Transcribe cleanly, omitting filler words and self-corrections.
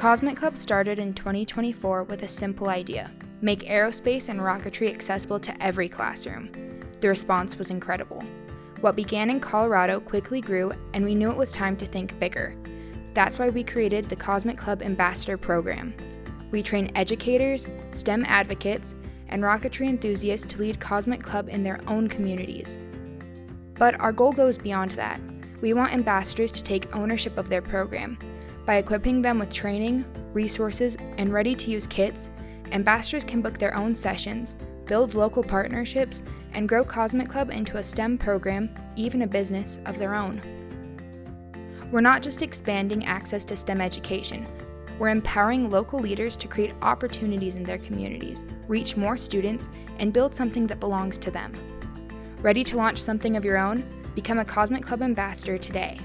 Cosmic Club started in 2024 with a simple idea: make aerospace and rocketry accessible to every classroom. The response was incredible. What began in Colorado quickly grew, and we knew it was time to think bigger. That's why we created the Cosmic Club Ambassador Program. We train educators, STEM advocates, and rocketry enthusiasts to lead Cosmic Club in their own communities. But our goal goes beyond that. We want ambassadors to take ownership of their program. By equipping them with training, resources, and ready-to-use kits, ambassadors can book their own sessions, build local partnerships, and grow Cosmic Club into a STEM program, even a business of their own. We're not just expanding access to STEM education. We're empowering local leaders to create opportunities in their communities, reach more students, and build something that belongs to them. Ready to launch something of your own? Become a Cosmic Club ambassador today.